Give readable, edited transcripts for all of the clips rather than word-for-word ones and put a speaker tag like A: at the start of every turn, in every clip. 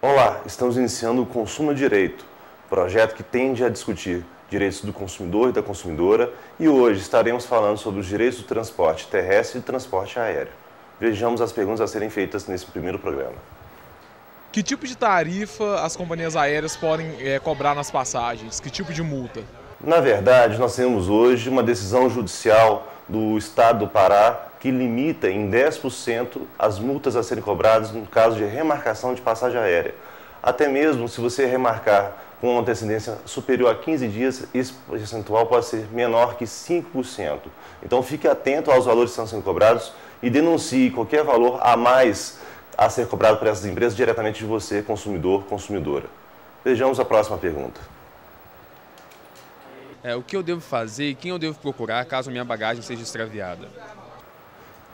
A: Olá, estamos iniciando o Consumo Direito, projeto que tende a discutir direitos do consumidor e da consumidora, e hoje estaremos falando sobre os direitos do transporte terrestre e do transporte aéreo. Vejamos as perguntas a serem feitas nesse primeiro programa.
B: Que tipo de tarifa as companhias aéreas podem cobrar nas passagens? Que tipo de multa?
A: Na verdade, nós temos hoje uma decisão judicial do Estado do Pará que limita em 10% as multas a serem cobradas no caso de remarcação de passagem aérea. Até mesmo se você remarcar com uma antecedência superior a 15 dias, esse percentual pode ser menor que 5%. Então fique atento aos valores que estão sendo cobrados e denuncie qualquer valor a mais a ser cobrado por essas empresas diretamente de você, consumidor, consumidora. Vejamos a próxima pergunta.
C: O que eu devo fazer e quem eu devo procurar caso minha bagagem seja extraviada?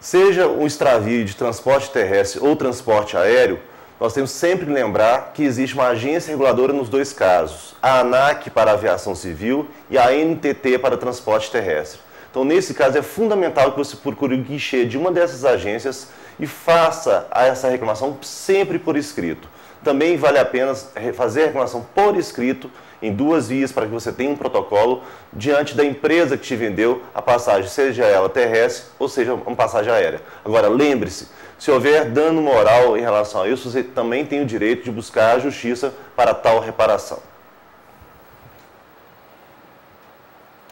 A: Seja um extravio de transporte terrestre ou transporte aéreo, nós temos sempre que lembrar que existe uma agência reguladora nos dois casos, a ANAC para a aviação civil e a NTT para transporte terrestre. Então, nesse caso, é fundamental que você procure o guichê de uma dessas agências e faça essa reclamação sempre por escrito. Também vale a pena fazer a reclamação por escrito em duas vias para que você tenha um protocolo diante da empresa que te vendeu a passagem, seja ela terrestre ou seja uma passagem aérea. Agora, lembre-se, se houver dano moral em relação a isso, você também tem o direito de buscar a justiça para tal reparação.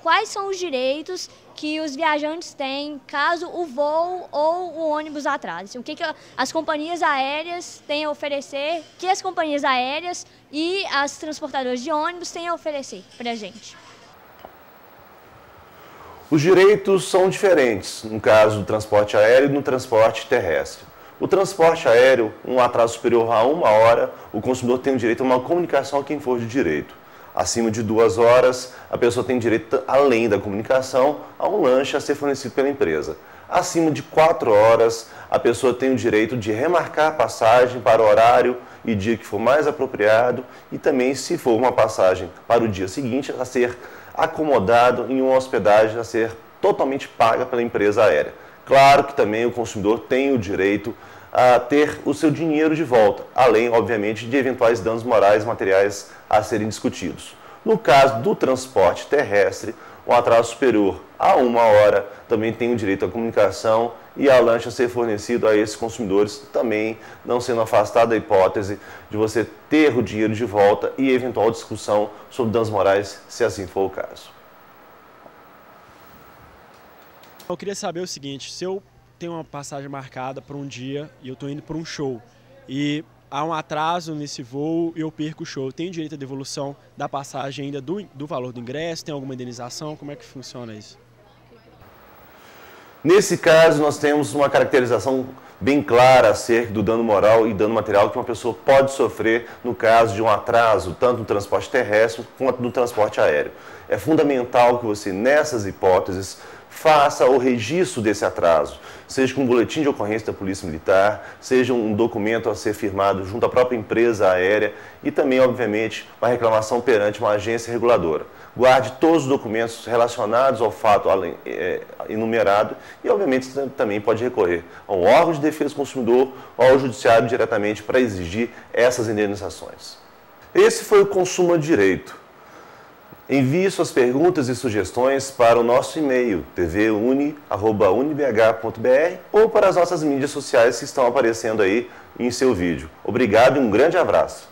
D: Quais são os direitos que os viajantes têm caso o voo ou o ônibus atrase? O que as companhias aéreas têm a oferecer, que as companhias aéreas e as transportadoras de ônibus têm a oferecer para a gente?
A: Os direitos são diferentes no caso do transporte aéreo e no transporte terrestre. O transporte aéreo, um atraso superior a 1 hora, o consumidor tem o direito a uma comunicação a quem for de direito. Acima de 2 horas, a pessoa tem direito, além da comunicação, a um lanche a ser fornecido pela empresa. Acima de 4 horas, a pessoa tem o direito de remarcar a passagem para o horário e dia que for mais apropriado e também, se for uma passagem para o dia seguinte, a ser acomodado em uma hospedagem a ser totalmente paga pela empresa aérea. Claro que também o consumidor tem o direito a ter o seu dinheiro de volta, além, obviamente, de eventuais danos morais e materiais a serem discutidos. No caso do transporte terrestre, um atraso superior a 1 hora também tem o direito à comunicação e ao lanche a ser fornecido a esses consumidores, também não sendo afastada a hipótese de você ter o dinheiro de volta e eventual discussão sobre danos morais, se assim for o caso.
E: Eu queria saber o seguinte, se eu tenho uma passagem marcada para um dia e eu estou indo para um show e há um atraso nesse voo e eu perco o show, eu tenho direito à devolução da passagem ainda do valor do ingresso? Tem alguma indenização? Como é que funciona isso?
A: Nesse caso, nós temos uma caracterização bem clara acerca do dano moral e dano material que uma pessoa pode sofrer no caso de um atraso, tanto no transporte terrestre quanto no transporte aéreo. É fundamental que você, nessas hipóteses, faça o registro desse atraso, seja com um boletim de ocorrência da Polícia Militar, seja um documento a ser firmado junto à própria empresa aérea e também, obviamente, uma reclamação perante uma agência reguladora. Guarde todos os documentos relacionados ao fato enumerado e, obviamente, também pode recorrer a um órgão de defesa do consumidor ou ao judiciário diretamente para exigir essas indenizações. Esse foi o Consumo Direito. Envie suas perguntas e sugestões para o nosso e-mail tvuni@unibh.br ou para as nossas mídias sociais que estão aparecendo aí em seu vídeo. Obrigado e um grande abraço.